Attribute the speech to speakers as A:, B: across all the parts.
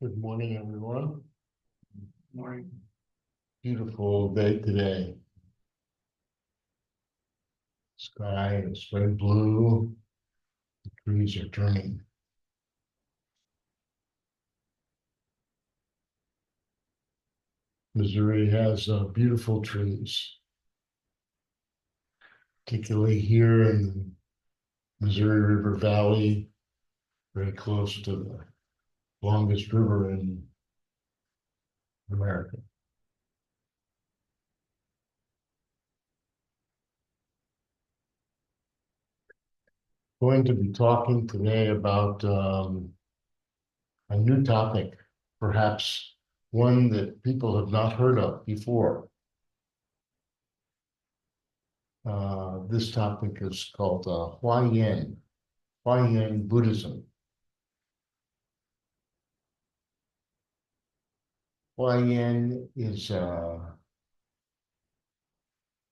A: Good morning, everyone.
B: Morning.
A: Beautiful day today. Sky is very blue. The trees are turning. Missouri has beautiful trees, particularly here in the Missouri River Valley, very close to the longest river in America. Going to be talking today about a new topic, perhaps one that people have not heard of before. This topic is called HuáYán Buddhism. HuáYán is a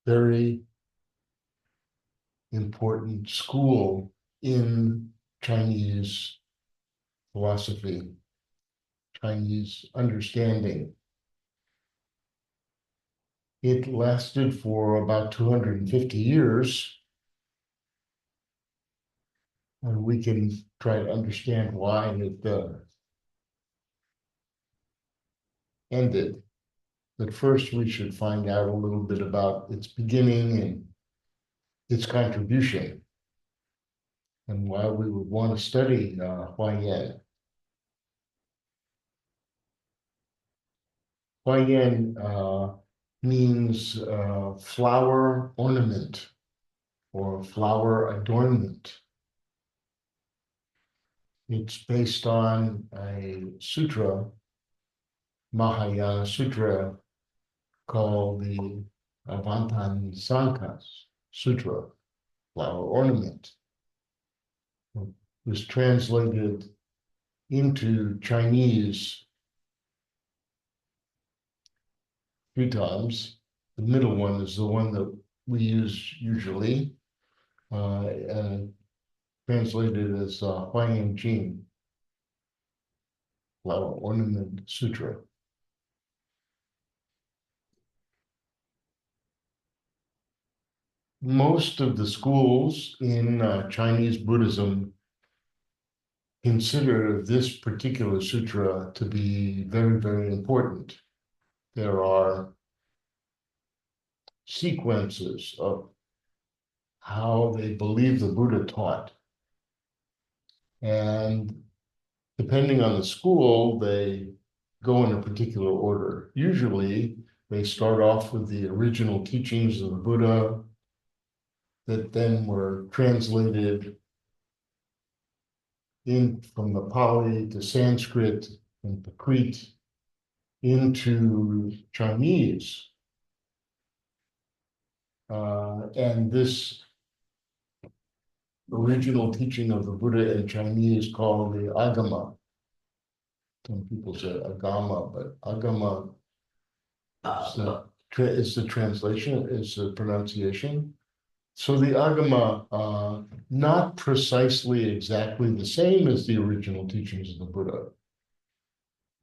A: very important school in Chinese philosophy, Chinese understanding. It lasted for about 250 years, and we can try to understand why it ended. But first, we should find out a little bit about its beginning and its contribution, and why we would want to study HuáYán. HuáYán means flower ornament or flower adornment. It's based on a sutra, Mahayana Sutra, called the Avantasankha Sutra, flower ornament. It was translated into Chinese 3 times. The middle one is the one that we use usually, translated as HuáYán Jing, Flower Ornament Sutra. Most of the schools in Chinese Buddhism consider this particular sutra to be very, very important. There are sequences of how they believe the Buddha taught. And depending on the school, they go in a particular order. Usually, they start off with the original teachings of the Buddha that then were translated from the Pali to Sanskrit and Prakrit into Chinese. And this original teaching of the Buddha in Chinese called the Agama. Some people say Agama, but Agama is the translation, is the pronunciation. So the Agama, not precisely exactly the same as the original teachings of the Buddha.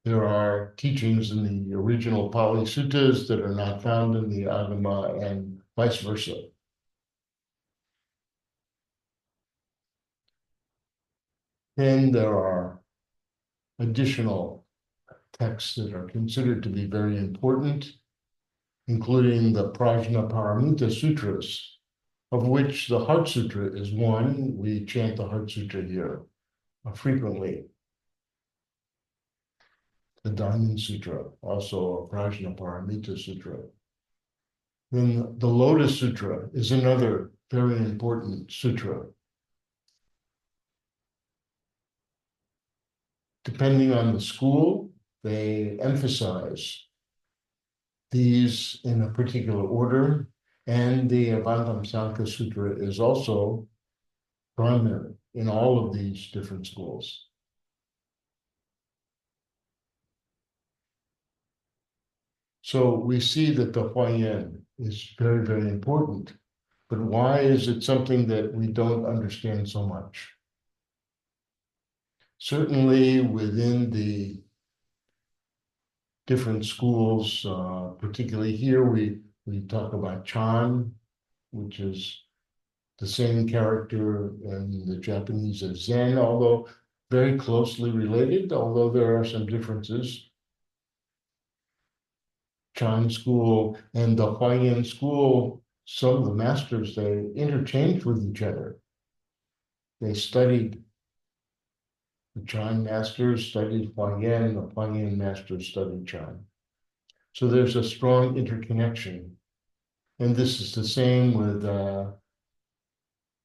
A: There are teachings in the original Pali Suttas that are not found in the Agama, and vice versa. Then there are additional texts that are considered to be very important, including the Prajnaparamita Sutras, of which the Heart Sutra is one. We chant the Heart Sutra here frequently. The Diamond Sutra, also a Prajnaparamita Sutra. Then the Lotus Sutra is another very important sutra. Depending on the school, they emphasize these in a particular order, and the Avantasankha Sutra is also primary in all of these different schools. So we see that the HuáYán is very, very important, but why is it something that we don't understand so much? Certainly within the different schools, particularly here, we talk about Chan, which is the same character in the Japanese as Zen, although very closely related, although there are some differences. Chan school and the HuáYán school, some of the masters, they interchanged with each other. They studied, the Chan masters studied HuáYán, the HuáYán masters studied Chan. So there's a strong interconnection. And this is the same with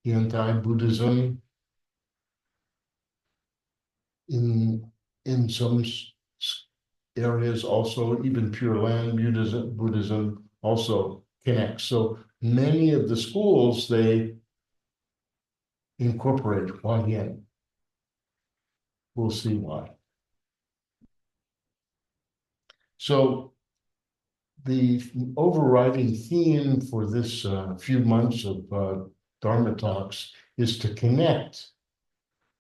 A: anti-Buddhism in some areas also, even Pure Land Buddhism also connects. So many of the schools, they incorporate HuáYán. We'll see why. So the overriding theme for this few months of Dharma talks is to connect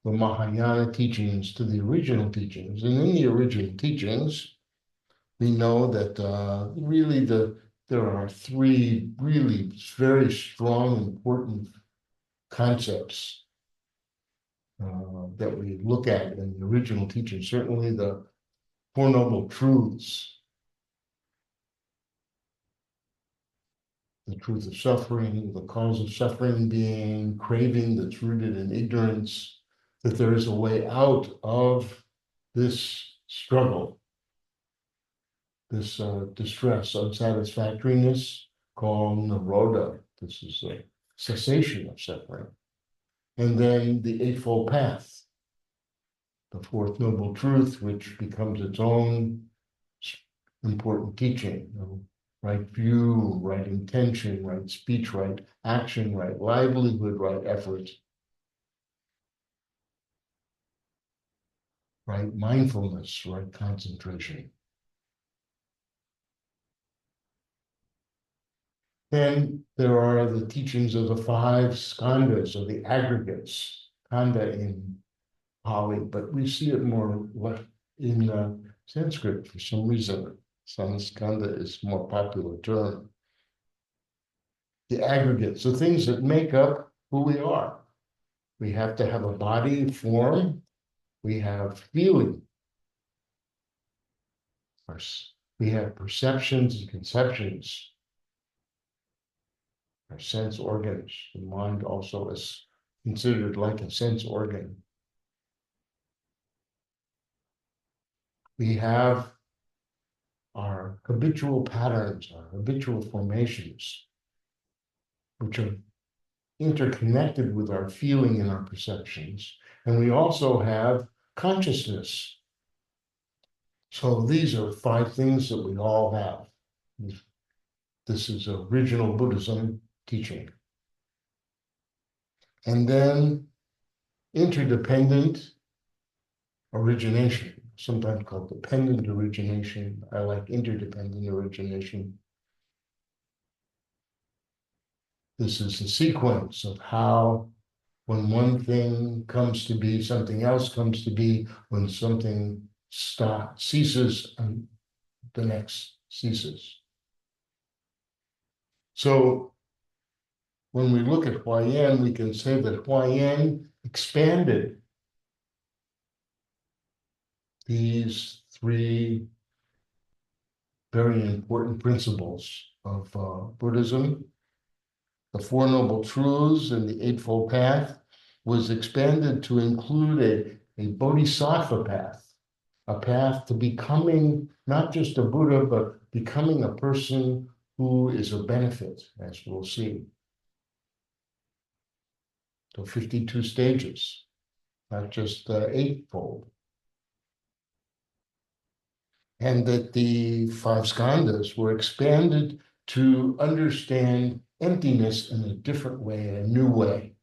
A: the Mahayana teachings to the original teachings. And in the original teachings, we know that really there are three really very strong, important concepts that we look at in the original teaching. Certainly the Four Noble Truths, the truth of suffering, the cause of suffering being craving that's rooted in ignorance, that there is a way out of this struggle, this distress, unsatisfactoriness called Nirodha. This is a cessation of suffering. And then the Eightfold Path, the Fourth Noble Truth, which becomes its own important teaching. Right view, right intention, right speech, right action, right livelihood, right effort, right mindfulness, right concentration. Then there are the teachings of the five skandhas, or the aggregates, skandha in Pali, but we see it more in Sanskrit for some reason. Skandha is a more popular term. The aggregates, the things that make up who we are. We have to have a body form. We have feeling. We have perceptions and conceptions. Our sense organs. The mind also is considered like a sense organ. We have our habitual patterns, our habitual formations, which are interconnected with our feeling and our perceptions. And we also have consciousness. So these are five things that we all have. This is original Buddhism teaching. And then interdependent origination, sometimes called dependent origination. I like interdependent origination. This is the sequence of how, when one thing comes to be, something else comes to be. When something ceases, and the next ceases. So when we look at HuáYán, we can say that HuáYán expanded these three very important principles of Buddhism. The Four Noble Truths and the Eightfold Path was expanded to include a bodhisattva path, a path to becoming not just a Buddha, but becoming a person who is a benefit, as we'll see. So 52 stages, not just eightfold. And that the five skandhas were expanded to understand emptiness in a different way, a new way.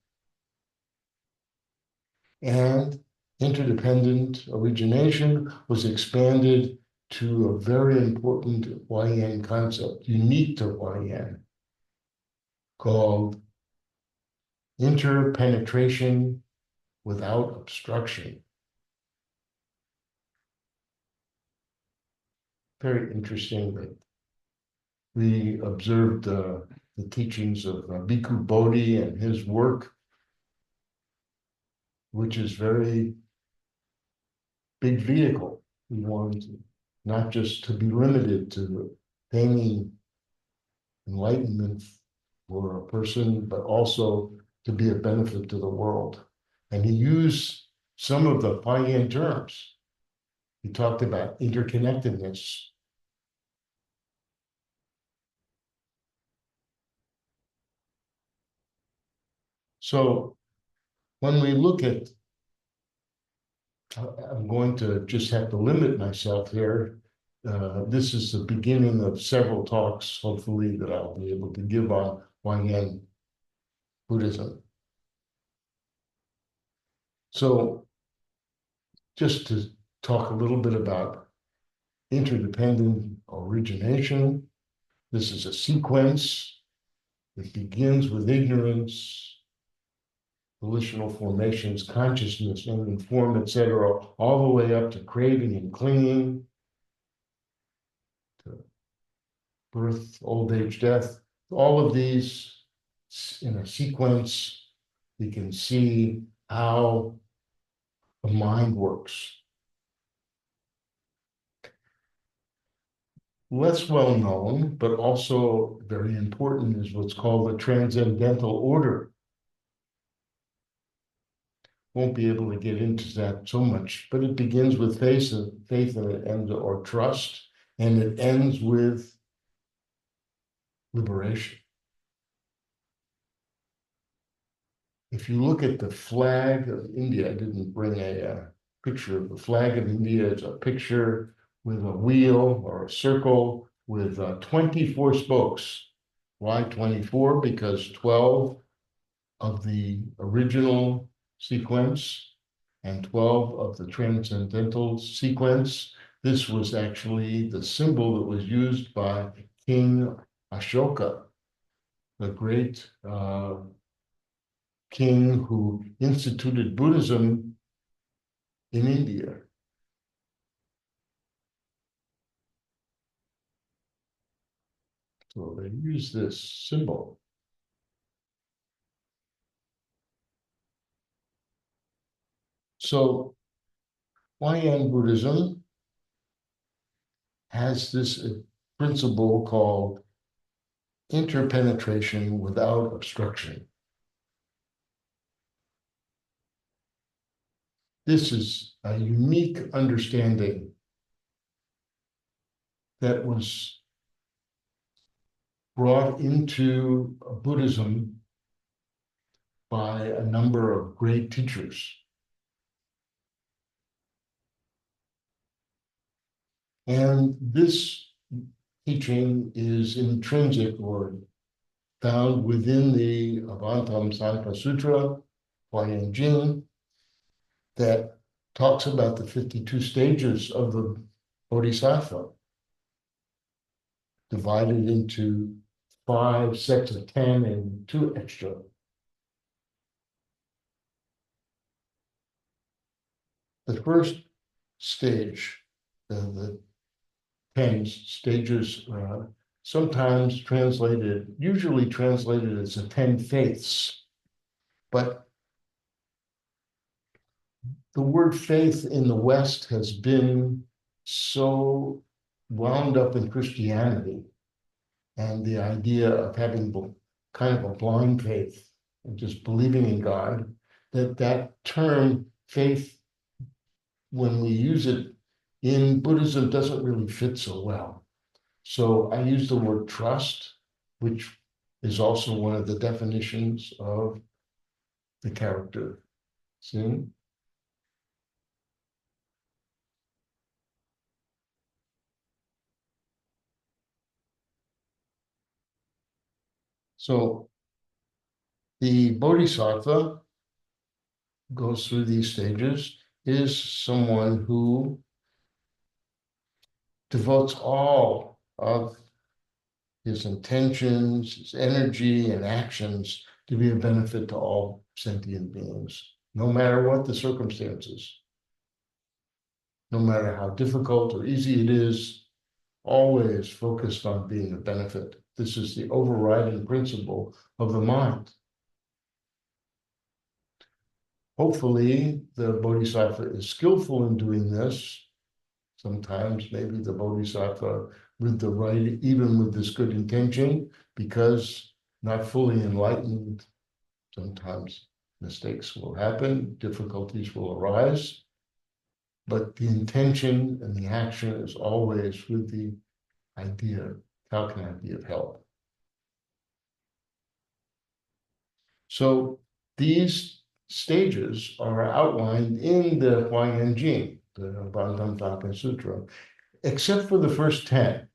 A: And interdependent origination was expanded to a very important HuáYán concept, unique to HuáYán, called interpenetration without obstruction. very interesting that we observed the teachings of Bhikkhu Bodhi and his work, which is very big vehicle. We wanted to, not just to be limited to attaining enlightenment for a person, but also to be a benefit to the world. And he used some of the HuáYán terms. He talked about interconnectedness. So when we look at, I'm going to just have to limit myself here. This is the beginning of several talks, hopefully, that I'll be able to give on HuáYán Buddhism. So just to talk a little bit about interdependent origination, this is a sequence. It begins with ignorance, volitional formations, consciousness, and form, etc., all the way up to craving and clinging, to birth, old age, death. All of these in a sequence, we can see how the mind works. Less well known, but also very important, is what's called the transcendental order. Won't be able to get into that so much, but it begins with faith and it ends, or trust, and it ends with liberation. If you look at the flag of India, I didn't bring a picture of the flag of India. It's a picture with a wheel or a circle with 24 spokes. Why 24? Because 12 of the original sequence and 12 of the transcendental sequence. This was actually the symbol that was used by King Ashoka, the great king who instituted Buddhism in India. So they use this symbol. So HuáYán Buddhism has this principle called interpenetration without obstruction. This is a unique understanding that was brought into Buddhism by a number of great teachers. And this teaching is intrinsic or found within the Avantam Sanpa Sutra, HuáYán Jing, that talks about the 52 stages of the Bodhisattva, divided into 5 sets of 10 and 2 extra. The first stage, the 10 stages, sometimes translated, usually translated as the 10 faiths, but the word faith in the West has been so wound up in Christianity and the idea of having kind of a blind faith and just believing in God, that term faith, when we use it in Buddhism, doesn't really fit so well. So I use the word trust, which is also one of the definitions of the character. See? So the Bodhisattva goes through these stages, is someone who devotes all of his intentions, his energy, and actions to be a benefit to all sentient beings, no matter what the circumstances, no matter how difficult or easy it is. always focused on being a benefit. This is the overriding principle of the mind. Hopefully, the Bodhisattva is skillful in doing this. Sometimes maybe the Bodhisattva with the right, even with this good intention, because not fully enlightened, sometimes mistakes will happen, difficulties will arise, but the intention and the action is always with the idea, how can I be of help? So these stages are outlined in the HuáYán, the Bāntā Sutra, except for the first 10.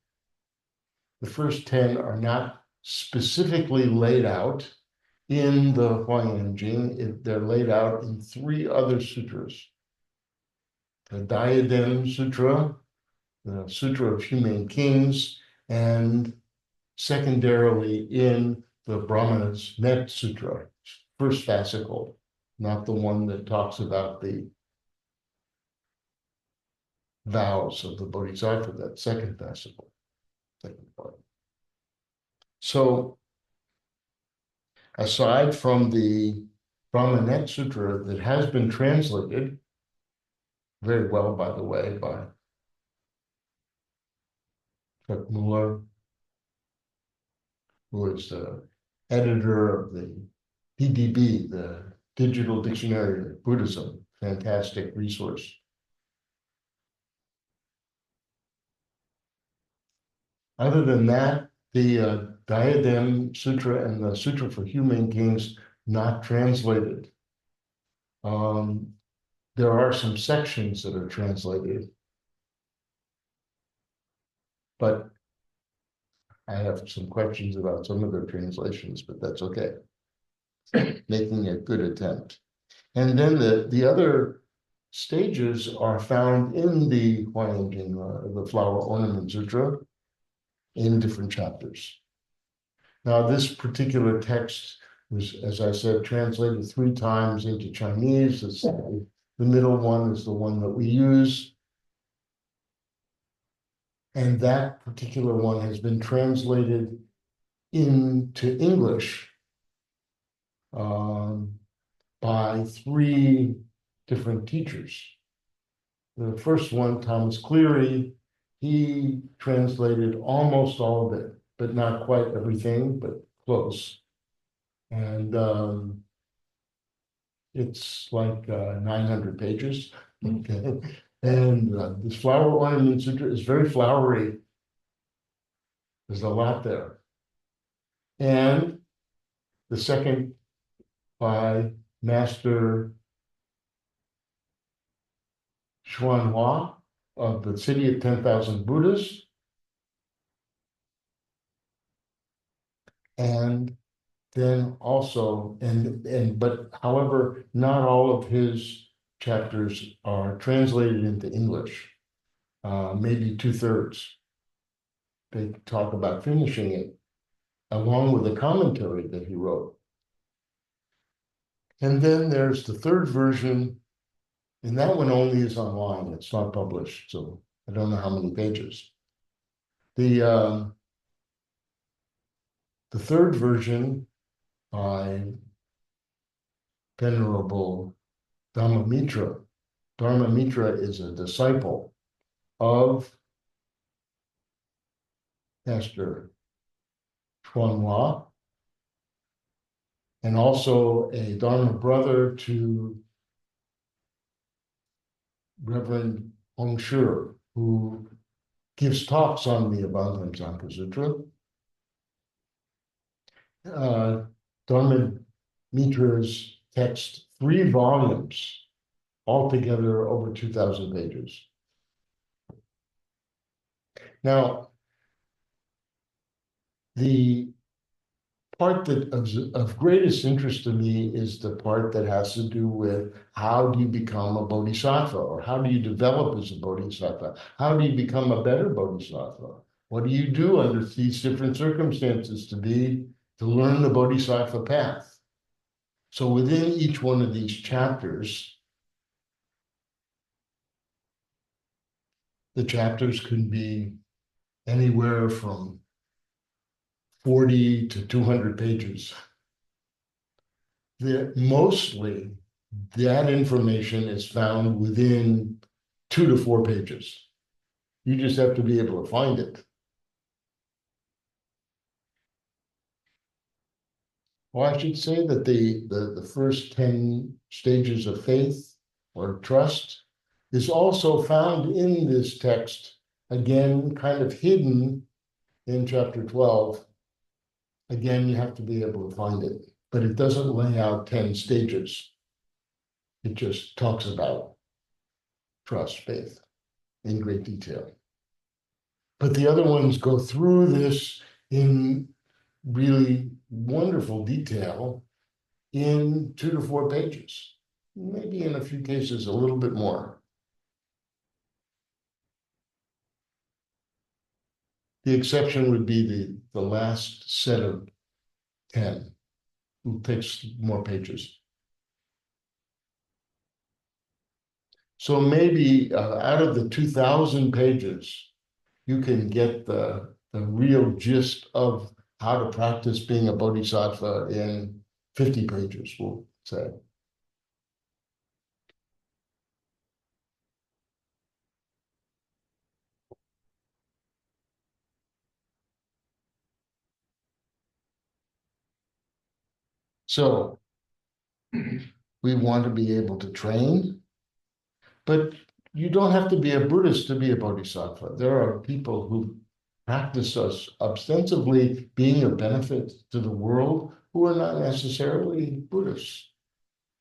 A: The first 10 are not specifically laid out in the HuáYán. They're laid out in 3 other sutras. The Diadem Sutra, the Sutra of Humane Kings, and secondarily in the Brahmana's Net Sutra, first fascicle, not the one that talks about the vows of the Bodhisattva, that second fascicle, second part. So, aside from the Brahmanet Sutra that has been translated very well, by the way, by Chuck Muller, who is the editor of the PDB, the Digital Dictionary of Buddhism, fantastic resource. Other than that, the Diadem Sutra and the Sutra for Humane Kings, not translated. There are some sections that are translated, but I have some questions about some of their translations, but that's okay. Making a good attempt. And then the other stages are found in the HuáYán, the Flower Ornament Sutra, in different chapters. Now, this particular text was, as I said, translated 3 times into Chinese. The middle one is the one that we use. And that particular one has been translated into English by 3 different teachers. The first one, Thomas Cleary, he translated almost all of it, but not quite everything, but close. And it's like 900 pages. Okay. And this Flower Ornament Sutra is very flowery. There's a lot there. And the second by Master Xuanhua of the City of 10,000 Buddhas. And then also, but however, not all of his chapters are translated into English, maybe 2/3. They talk about finishing it along with the commentary that he wrote. And then there's the third version, and that one only is online. It's not published, so I don't know how many pages. The third version by Venerable Dharmamitra. Dharmamitra is a disciple of Master Xuanhua, and also a Dharma brother to Reverend Hong Shu, who gives talks on the Bāntā Sutra. Dharmamitra's text, 3 volumes, altogether over 2,000 pages. Now, the part that of greatest interest to me is the part that has to do with how do you become a bodhisattva, or how do you develop as a bodhisattva? How do you become a better bodhisattva? What do you do under these different circumstances to learn the bodhisattva path? So within each one of these chapters, the chapters can be anywhere from 40 to 200 pages. Mostly that information is found within 2 to 4 pages. You just have to be able to find it. Well, I should say that the first 10 stages of faith or trust is also found in this text, again, kind of hidden in chapter 12. Again, you have to be able to find it, but it doesn't lay out 10 stages. It just talks about trust, faith in great detail. But the other ones go through this in really wonderful detail in 2 to 4 pages, maybe in a few cases a little bit more. The exception would be the last set of 10, who takes more pages. So maybe out of the 2,000 pages, you can get the real gist of how to practice being a bodhisattva in 50 pages, we'll say. So we want to be able to train, but you don't have to be a Buddhist to be a bodhisattva. There are people who practice us ostensibly being of benefit to the world who are not necessarily Buddhists.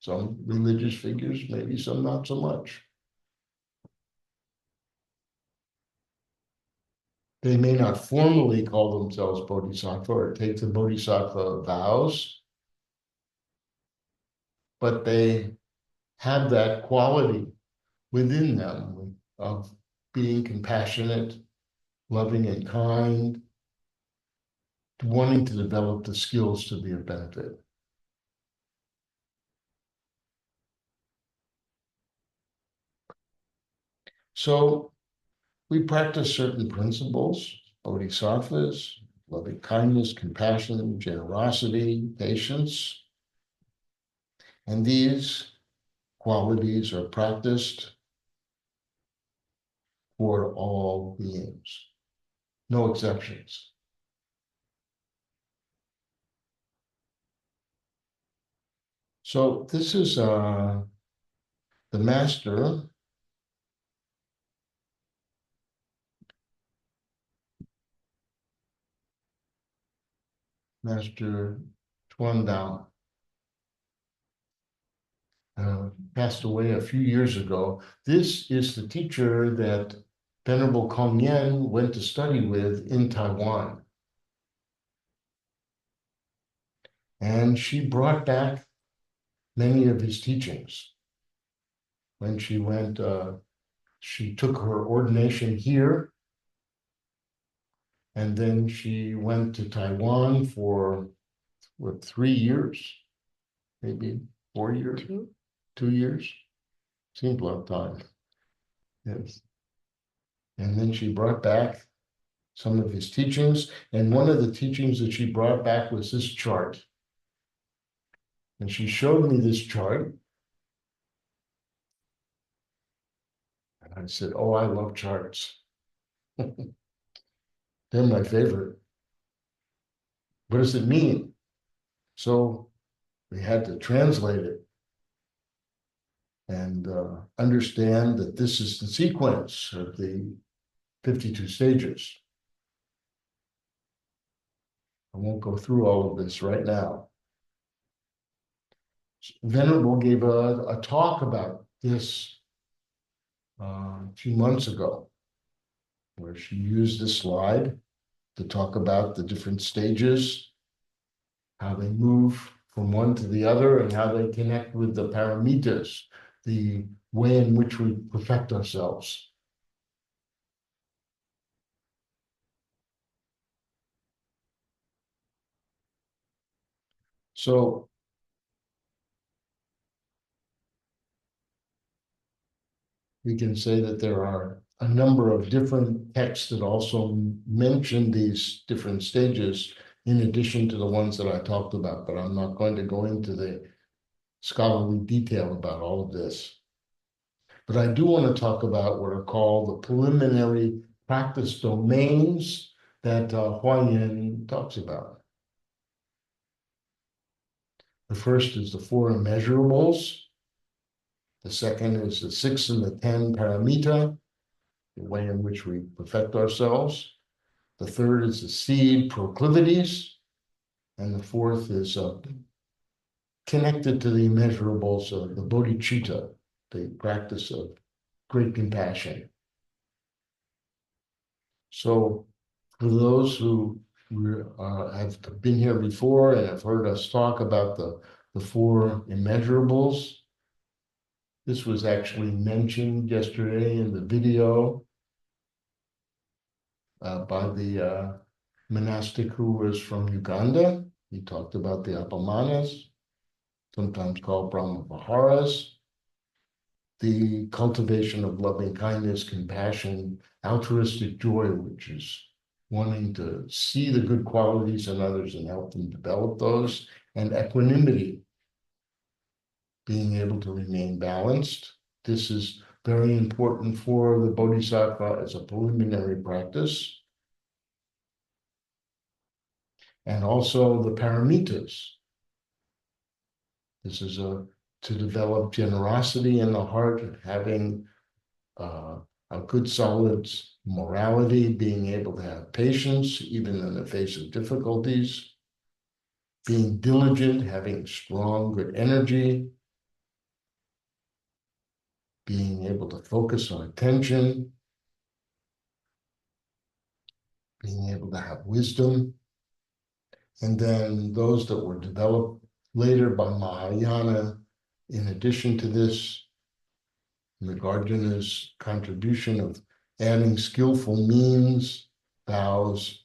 A: Some religious figures, maybe some not so much. They may not formally call themselves bodhisattva or take the bodhisattva vows, but they have that quality within them of being compassionate, loving and kind, wanting to develop the skills to be of benefit. So we practice certain principles, bodhisattvas, loving kindness, compassion, generosity, patience. And these qualities are practiced for all beings, no exceptions. So this is the master, Master Chuandao, passed away a few years ago. This is the teacher that Venerable HuáYán went to study with in Taiwan. And she brought back many of his teachings. When she went, she took her ordination here, and then she went to Taiwan for, what, 3 years? Maybe 4 years? 2 years? Seems a long time. Yes. And then she brought back some of his teachings, and one of the teachings that she brought back was this chart. And she showed me this chart. And I said, oh, I love charts. They're my favorite. What does it mean? So we had to translate it and understand that this is the sequence of the 52 stages. I won't go through all of this right now. Venerable gave a talk about this a few months ago, where she used this slide to talk about the different stages, how they move from one to the other, and how they connect with the paramitas, the way in which we perfect ourselves. So we can say that there are a number of different texts that also mention these different stages in addition to the ones that I talked about, but I'm not going to go into the scholarly detail about all of this. But I do want to talk about what are called the preliminary practice domains that HuáYán talks about. The first is the four immeasurables. The second is the 6 and the 10 paramita, the way in which we perfect ourselves. The third is the seed proclivities. And the fourth is connected to the immeasurables of the bodhicitta, the practice of great compassion. So for those who have been here before and have heard us talk about the four immeasurables, this was actually mentioned yesterday in the video by the monastic who was from Uganda. He talked about the apamanas, sometimes called brahmaviharas, the cultivation of loving kindness, compassion, altruistic joy, which is wanting to see the good qualities in others and help them develop those, and equanimity, being able to remain balanced. This is very important for the bodhisattva as a preliminary practice. And also the paramitas. This is to develop generosity in the heart, having a good solid morality, being able to have patience even in the face of difficulties, being diligent, having strong, good energy, being able to focus on attention, being able to have wisdom. And then those that were developed later by Mahayana, in addition to this, Nagarjuna's contribution of adding skillful means, vows,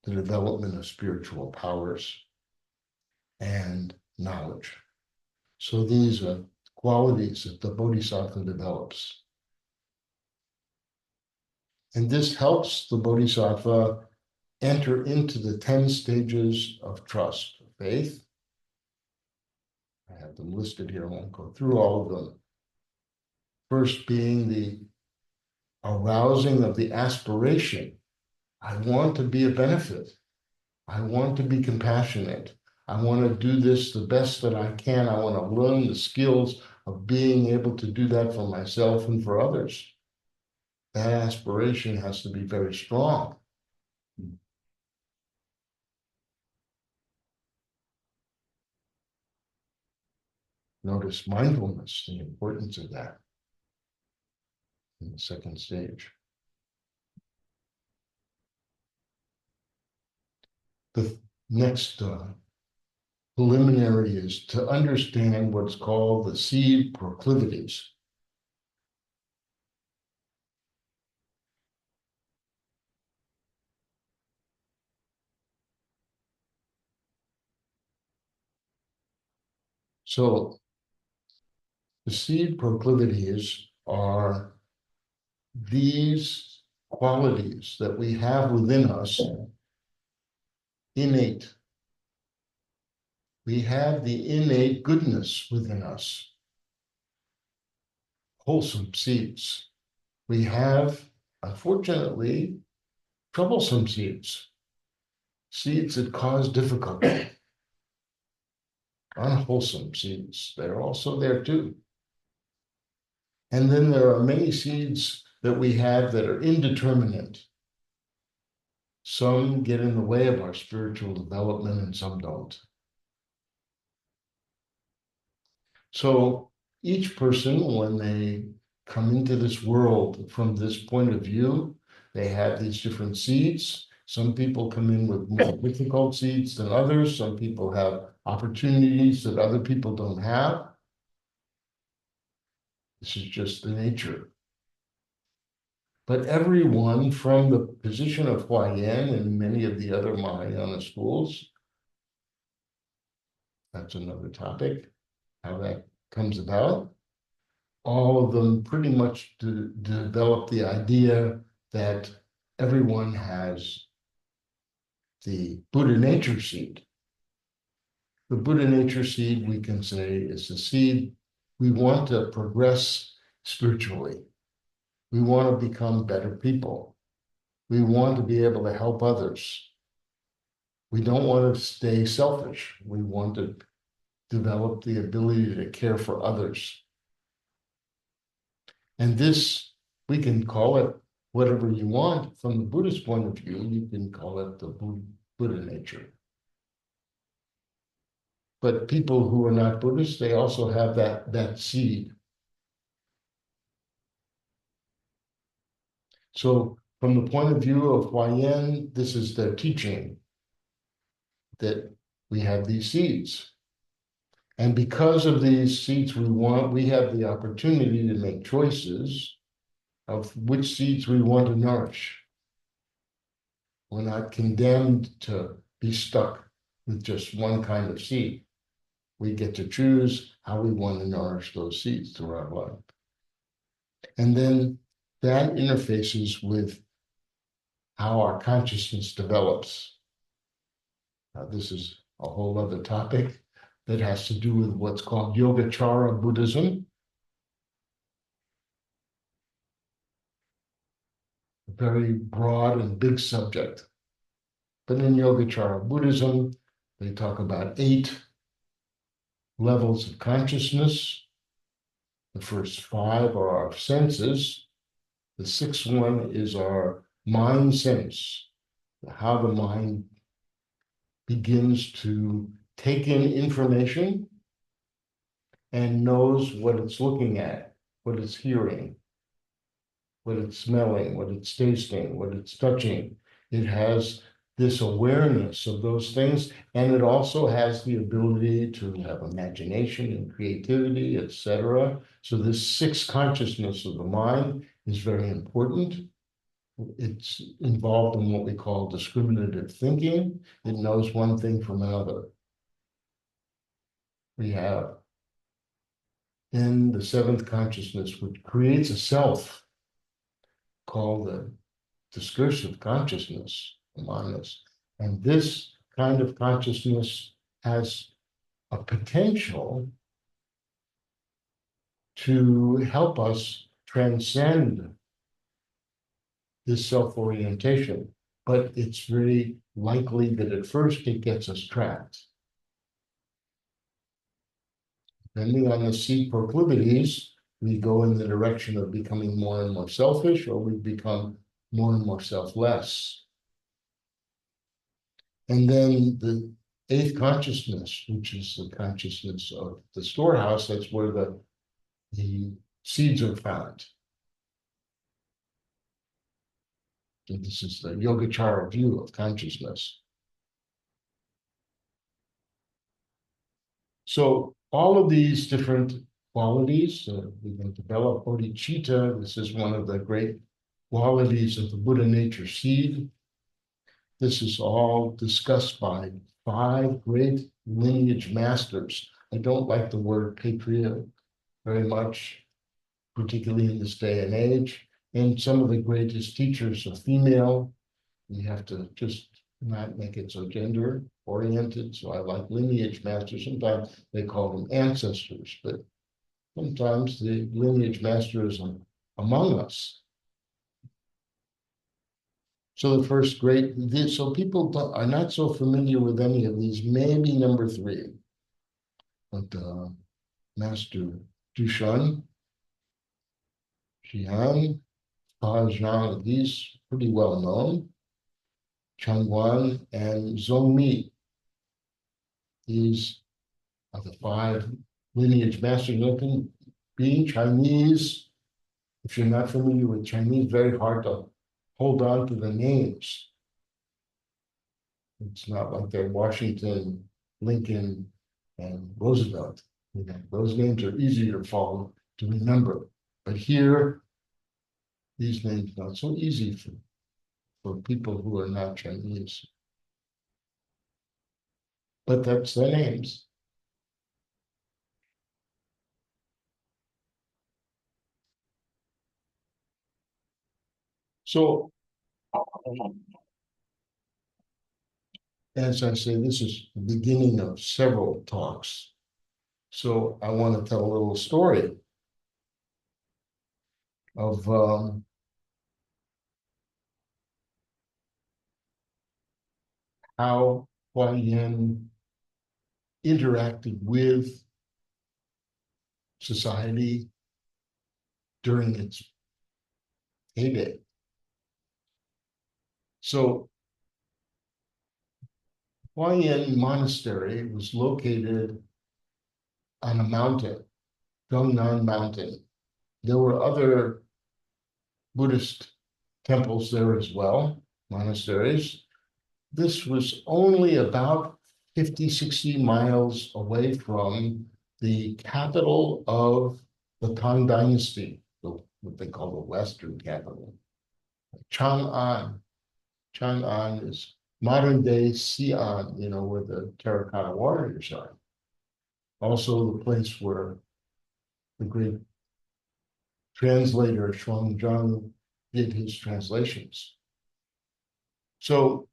A: the development of spiritual powers, and knowledge. So these are qualities that the bodhisattva develops. And this helps the bodhisattva enter into the 10 stages of trust, faith. I have them listed here, I won't go through all of them. First being the arousing of the aspiration. I want to be a benefit. I want to be compassionate. I want to do this the best that I can. I want to learn the skills of being able to do that for myself and for others. That aspiration has to be very strong. Notice mindfulness, the importance of that in the second stage. The next preliminary is to understand what's called the seed proclivities. So the seed proclivities are these qualities that we have within us, innate. We have the innate goodness within us, wholesome seeds. We have, unfortunately, troublesome seeds, seeds that cause difficulty, unwholesome seeds. They're also there too. And then there are many seeds that we have that are indeterminate. Some get in the way of our spiritual development and some don't. So each person, when they come into this world from this point of view, they have these different seeds. Some people come in with more difficult seeds than others. Some people have opportunities that other people don't have. This is just the nature. But everyone from the position of HuáYán and many of the other Mahayana schools, that's another topic, how that comes about. all of them pretty much develop the idea that everyone has the Buddha nature seed. The Buddha nature seed, we can say, is the seed we want to progress spiritually. We want to become better people. We want to be able to help others. We don't want to stay selfish. We want to develop the ability to care for others. And this, we can call it whatever you want. From the Buddhist point of view, you can call it the Buddha nature. But people who are not Buddhists, they also have that seed. So from the point of view of HuáYán, this is their teaching, that we have these seeds. And because of these seeds we have the opportunity to make choices of which seeds we want to nourish. We're not condemned to be stuck with just one kind of seed. We get to choose how we want to nourish those seeds through our life. And then that interfaces with how our consciousness develops. Now, this is a whole other topic that has to do with what's called Yogacara Buddhism. A very broad and big subject. But in Yogacara Buddhism, they talk about 8 levels of consciousness. The first 5 are our senses. The 6th one is our mind sense, how the mind begins to take in information and knows what it's looking at, what it's hearing, what it's smelling, what it's tasting, what it's touching. It has this awareness of those things, and it also has the ability to have imagination and creativity, etc. So this 6th consciousness of the mind is very important. It's involved in what we call discriminative thinking. It knows one thing from another. We have in the 7th consciousness, which creates a self called the discursive consciousness, manas. And this kind of consciousness has a potential to help us transcend this self-orientation, but it's very likely that at first it gets us trapped. Depending on the seed proclivities, we go in the direction of becoming more and more selfish, or we become more and more selfless. And then the 8th consciousness, which is the consciousness of the storehouse, that's where the seeds are found. And this is the Yogacara view of consciousness. So all of these different qualities, we can develop bodhicitta. This is one of the great qualities of the Buddha nature seed. This is all discussed by 5 great lineage masters. I don't like the word patriarch very much, particularly in this day and age. And some of the greatest teachers are female. We have to just not make it so gender oriented. So I like lineage masters. Sometimes they call them ancestors, but sometimes the lineage master is among us. So the first great, so people are not so familiar with any of these, maybe number 3. But Master Dushan, Xian, HuáYán, these pretty well known. Changwan and Zongmi. These are the 5 lineage masters. Being Chinese, if you're not familiar with Chinese, very hard to hold on to the names. It's not like they're Washington, Lincoln, and Roosevelt. Those names are easier to remember. But here, these names are not so easy for people who are not Chinese. But that's their names. So, as I say, this is the beginning of several talks. So I want to tell a little story of how HuáYán interacted with society during its heyday. So HuáYán Monastery was located on a mountain, Gyeongnan Mountain. There were other Buddhist temples there as well, monasteries. This was only about 50, 60 miles away from the capital of the Tang Dynasty, what they call the Western capital, Chang'an. Chang'an is modern day Xi'an, where the terracotta warriors are. Also the place where the great translator Xuanzang did his translations. So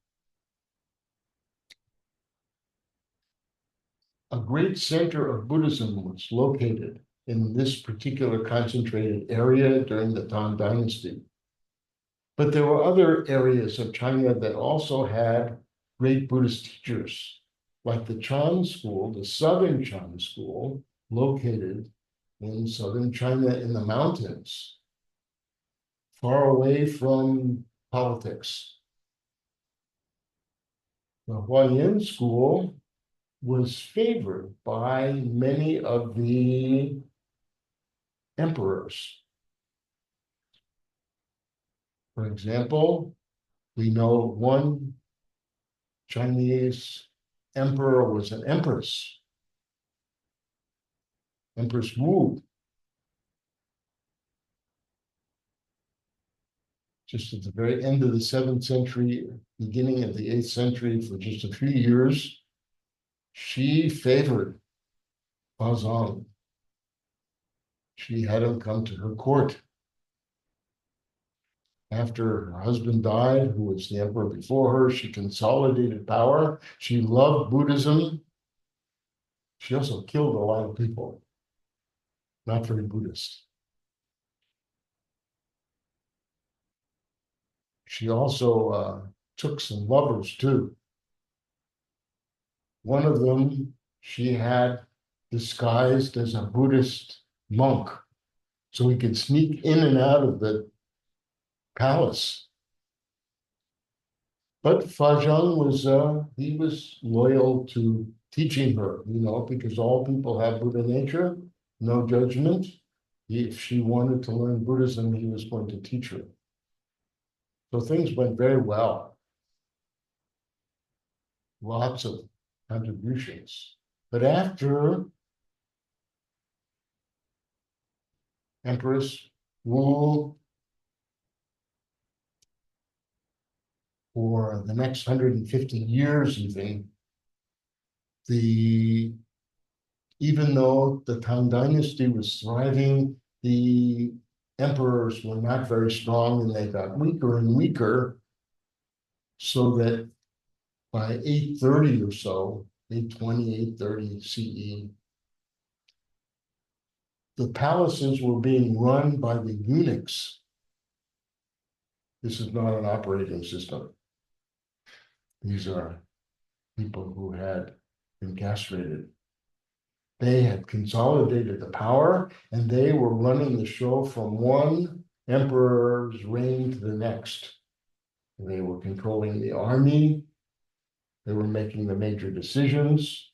A: a great center of Buddhism was located in this particular concentrated area during the Tang Dynasty. But there were other areas of China that also had great Buddhist teachers, like the Chan School, the Southern Chan School, located in southern China in the mountains, far away from politics. The HuáYán School was favored by many of the emperors. For example, we know one Chinese emperor was an empress, Empress Wu. Just at the very end of the 7th century, beginning of the 8th century, for just a few years, she favored Huáyán. She had him come to her court. After her husband died, who was the emperor before her, she consolidated power. She loved Buddhism. She also killed a lot of people, not very Buddhist. She also took some lovers too. One of them she had disguised as a Buddhist monk, so he could sneak in and out of the palace. But Huáyán he was loyal to teaching her, because all people have Buddha nature, no judgment. If she wanted to learn Buddhism, he was going to teach her. So things went very well. Lots of contributions. But after Empress Wu, for the next 150 years even, even though the Tang Dynasty was thriving, the emperors were not very strong and they got weaker and weaker, so that by 830 or so, 820, 830 CE, the palaces were being run by the eunuchs. This is not an operating system. These are people who had been castrated. They had consolidated the power and they were running the show from one emperor's reign to the next. They were controlling the army. They were making the major decisions.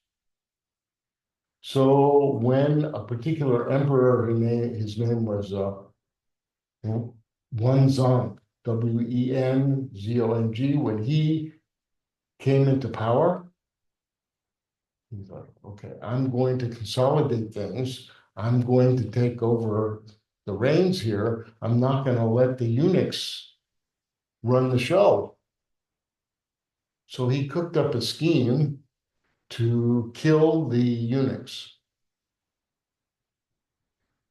A: So when a particular emperor, his name was Wenzong, Wenzong, when he came into power, he thought, okay, I'm going to consolidate things. I'm going to take over the reins here. I'm not going to let the eunuchs run the show. So he cooked up a scheme to kill the eunuchs.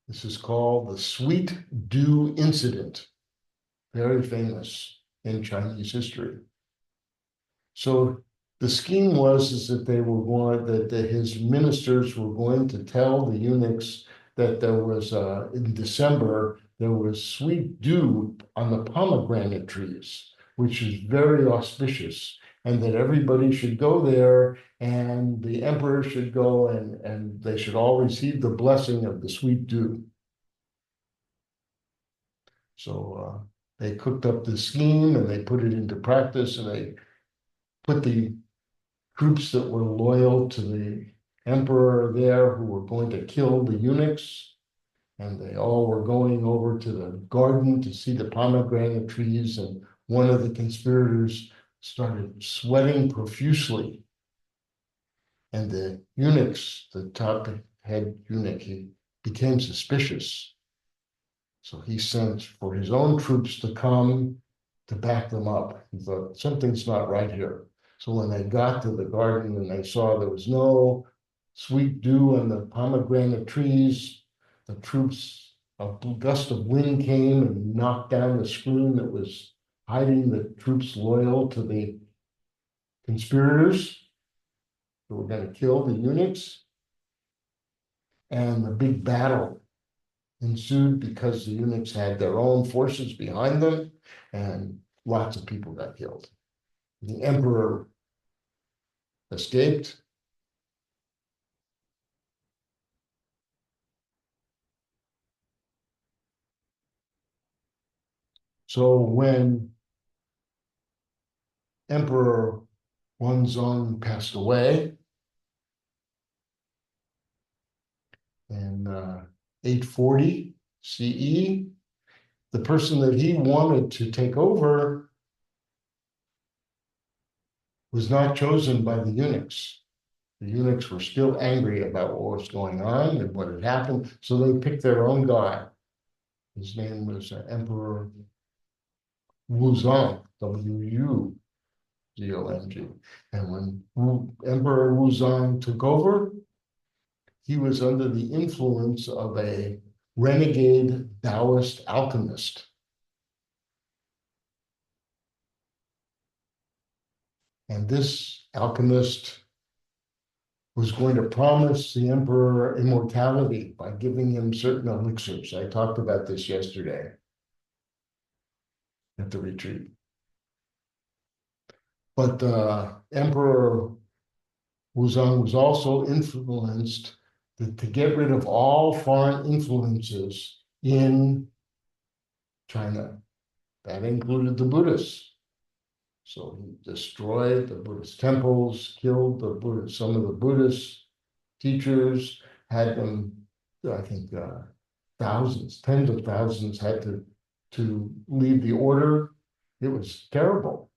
A: This is called the Sweet Dew Incident. very famous in Chinese history. So the scheme was is that they were going that his ministers were going to tell the eunuchs that there was in December there was sweet dew on the pomegranate trees, which is very auspicious, and that everybody should go there, and the emperor should go, and they should all receive the blessing of the sweet dew. So they cooked up this scheme and they put it into practice, and they put the troops that were loyal to the emperor there who were going to kill the eunuchs. And they all were going over to the garden to see the pomegranate trees. And one of the conspirators started sweating profusely. And the eunuchs, the top head eunuch, he became suspicious. So he sent for his own troops to come to back them up. He thought, something's not right here. So when they got to the garden and they saw there was no sweet dew on the pomegranate trees, the troops, a gust of wind came and knocked down the screen that was hiding the troops loyal to the conspirators who were going to kill the eunuchs. And the big battle ensued because the eunuchs had their own forces behind them, and lots of people got killed. The emperor escaped. So when Emperor Huánzong passed away in 840 CE, the person that he wanted to take over was not chosen by the eunuchs. The eunuchs were still angry about what was going on and what had happened, so they picked their own guy. His name was Emperor Wuzong, W-U-Z-O-N-G. And when Emperor Wuzong took over, he was under the influence of a renegade Taoist alchemist. And this alchemist was going to promise the emperor immortality by giving him certain elixirs. I talked about this yesterday at the retreat. But Emperor Wuzong was also influenced to get rid of all foreign influences in China. That included the Buddhists. So he destroyed the Buddhist temples, killed some of the Buddhist teachers, had them, I think, thousands, tens of thousands had to leave the order. It was terrible.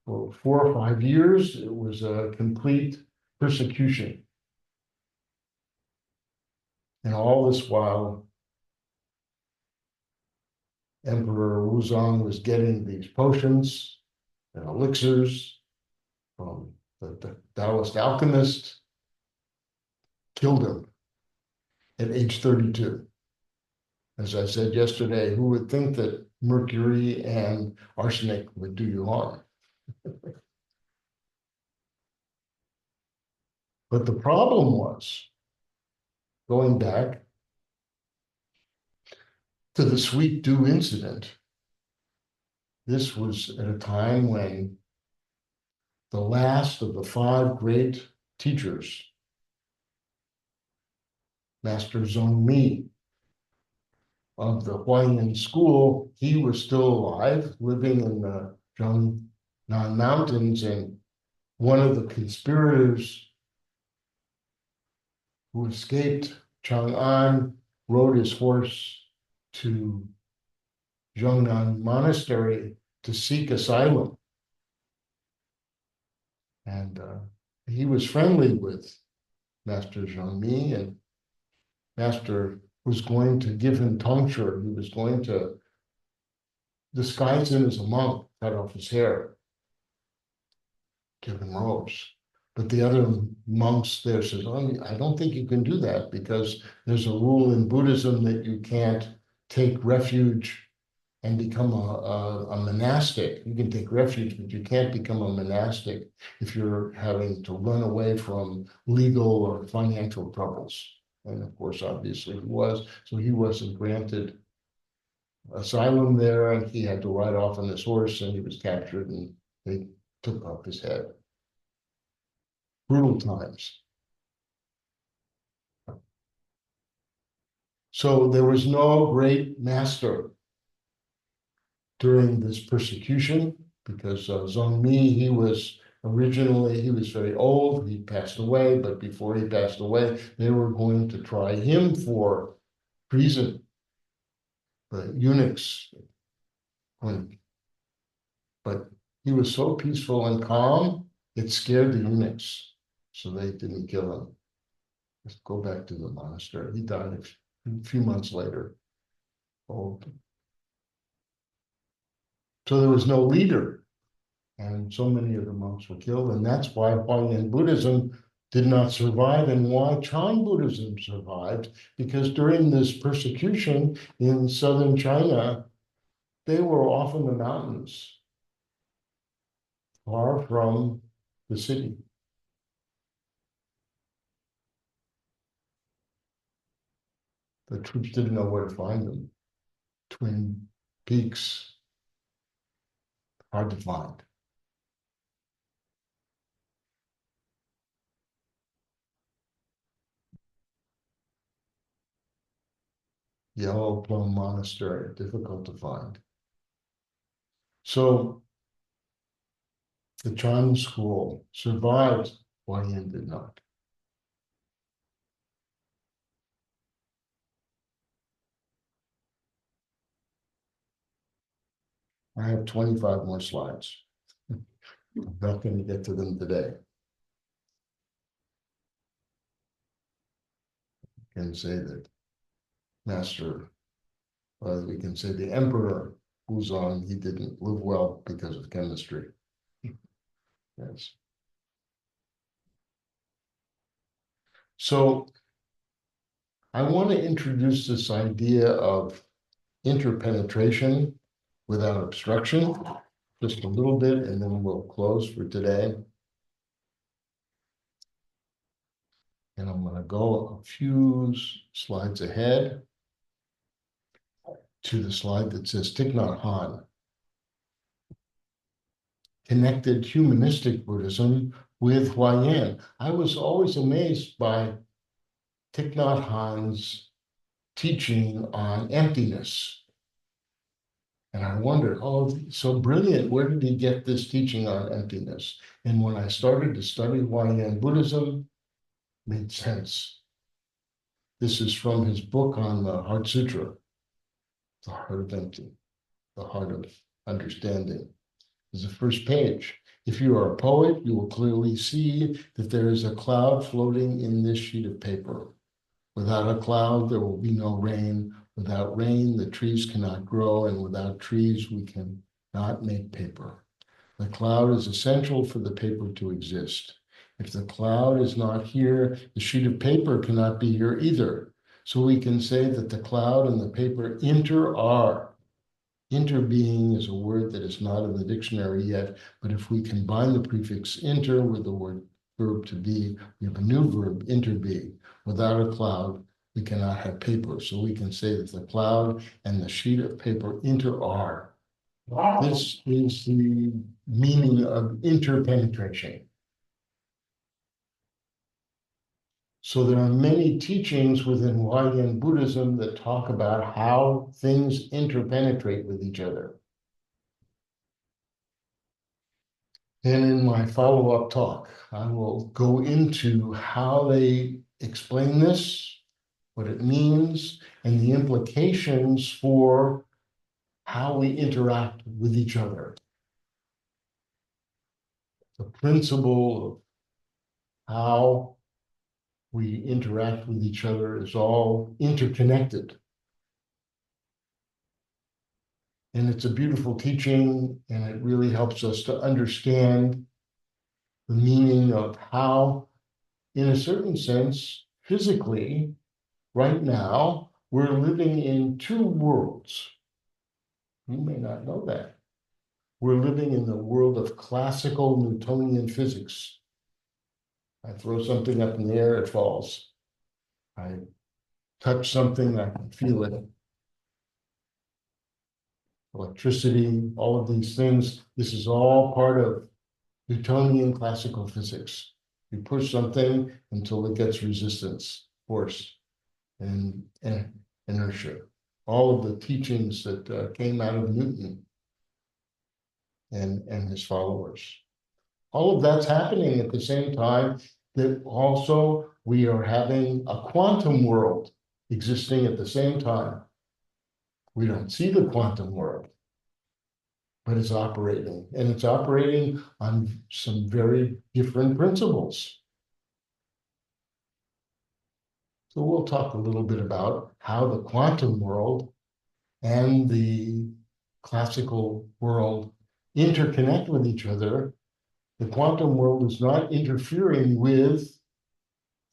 A: For 4 or 5 years, it was a complete persecution. And all this while, Emperor Wuzong was getting these potions and elixirs from the Taoist alchemist, killed him at age 32. As I said yesterday, who would think that mercury and arsenic would do you harm? But the problem was, going back to the sweet dew incident, this was at a time when the last of the 5 great teachers, Master Zongmi of the HuáYán school, he was still alive, living in the Zhongnan Mountains, and one of the conspirators who escaped Chang'an rode his horse to Zhongnan Monastery to seek asylum. And he was friendly with Master Zhongmi, and Master was going to give him tonsure. He was going to disguise him as a monk, cut off his hair, give him robes. But the other monks there said, oh, I don't think you can do that, because there's a rule in Buddhism that you can't take refuge and become a monastic. You can take refuge, but you can't become a monastic if you're having to run away from legal or financial troubles. And of course, obviously he was, so he wasn't granted asylum there, and he had to ride off on his horse, and he was captured, and they took off his head. Brutal times. So there was no great master during this persecution, because Zongmi, he was very old, he passed away, but before he passed away, they were going to try him for treason. The eunuchs, but he was so peaceful and calm, it scared the eunuchs, so they didn't kill him. Let's go back to the monastery. He died a few months later, old. So there was no leader, and so many of the monks were killed, and that's why HuáYán Buddhism did not survive, and why Chan Buddhism survived, because during this persecution in southern China, they were off in the mountains, far from the city. The troops didn't know where to find them. Twin peaks, hard to find. Yellow Plum Monastery, difficult to find. So the Chan school survived, HuáYán did not. I have 25 more slides. I'm not going to get to them today. I can say that Master, we can say the Emperor Wuzong, he didn't live well because of chemistry. Yes. So I want to introduce this idea of interpenetration without obstruction, just a little bit, and then we'll close for today. And I'm going to go a few slides ahead to the slide that says Thich Nhat Hanh, connected humanistic Buddhism with HuáYán. I was always amazed by Thich Nhat Hanh's teaching on emptiness. And I wondered, oh, so brilliant, where did he get this teaching on emptiness? And when I started to study HuáYán Buddhism, it made sense. This is from his book on the Heart Sutra, the heart of empty, the heart of understanding. Is the first page. If you are a poet, you will clearly see that there is a cloud floating in this sheet of paper. Without a cloud, there will be no rain. Without rain, the trees cannot grow, and without trees, we cannot make paper. The cloud is essential for the paper to exist. If the cloud is not here, the sheet of paper cannot be here either. So we can say that the cloud and the paper inter-are. Interbeing is a word that is not in the dictionary yet, but if we combine the prefix inter with the word verb to be, we have a new verb, interbe. Without a cloud, we cannot have paper. So we can say that the cloud and the sheet of paper inter-are. Wow. This is the meaning of interpenetration. So there are many teachings within HuáYán Buddhism that talk about how things interpenetrate with each other. And in my follow-up talk, I will go into how they explain this, what it means, and the implications for how we interact with each other. The principle of how we interact with each other is all interconnected. And it's a beautiful teaching, and it really helps us to understand the meaning of how, in a certain sense, physically, right now, we're living in two worlds. You may not know that. We're living in the world of classical Newtonian physics. I throw something up in the air, it falls. I touch something, I can feel it. Electricity, all of these things, this is all part of Newtonian classical physics. You push something until it gets resistance, force, and inertia. All of the teachings that came out of Newton and his followers. All of that's happening at the same time that also we are having a quantum world existing at the same time. We don't see the quantum world, but it's operating, and it's operating on some very different principles. So we'll talk a little bit about how the quantum world and the classical world interconnect with each other. The quantum world is not interfering with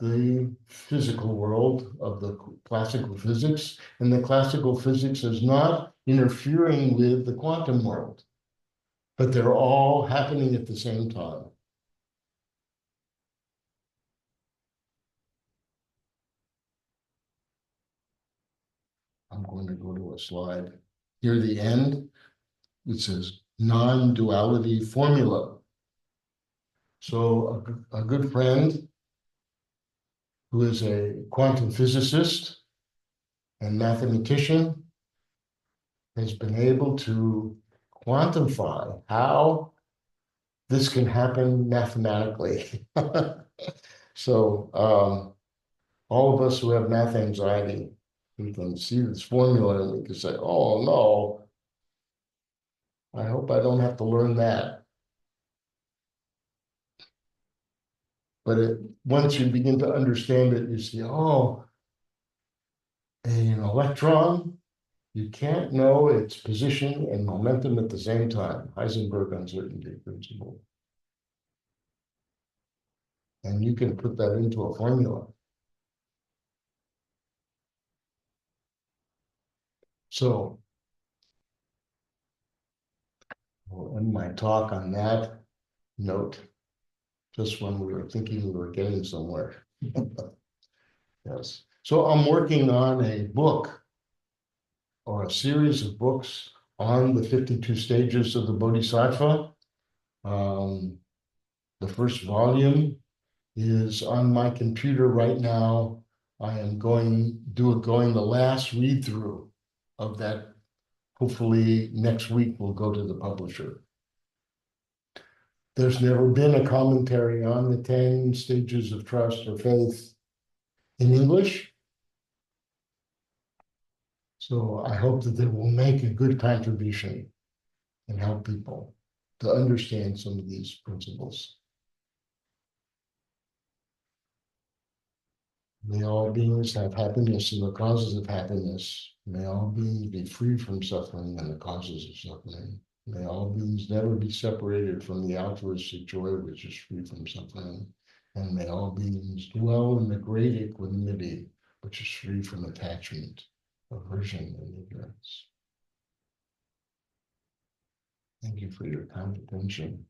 A: the physical world of the classical physics, and the classical physics is not interfering with the quantum world, but they're all happening at the same time. I'm going to go to a slide. Near the end, it says non-duality formula. So a good friend who is a quantum physicist and mathematician has been able to quantify how this can happen mathematically. So all of us who have math anxiety, we can see this formula and we can say, oh no, I hope I don't have to learn that. But once you begin to understand it, you see, oh, an electron, you can't know its position and momentum at the same time. Heisenberg uncertainty principle. And you can put that into a formula. So we'll end my talk on that note, just when we were thinking we were getting somewhere. Yes. So I'm working on a book or a series of books on the 52 stages of the Bodhisattva. The first volume is on my computer right now. I am going the last read through of that. Hopefully next week we'll go to the publisher. There's never been a commentary on the 10 stages of trust or faith in English. So I hope that they will make a good contribution and help people to understand some of these principles. May all beings have happiness and the causes of happiness. May all beings be free from suffering and the causes of suffering. May all beings never be separated from the altruistic joy which is free from suffering. And may all beings dwell in the great equanimity which is free from attachment, aversion, and ignorance. Thank you for your kind attention.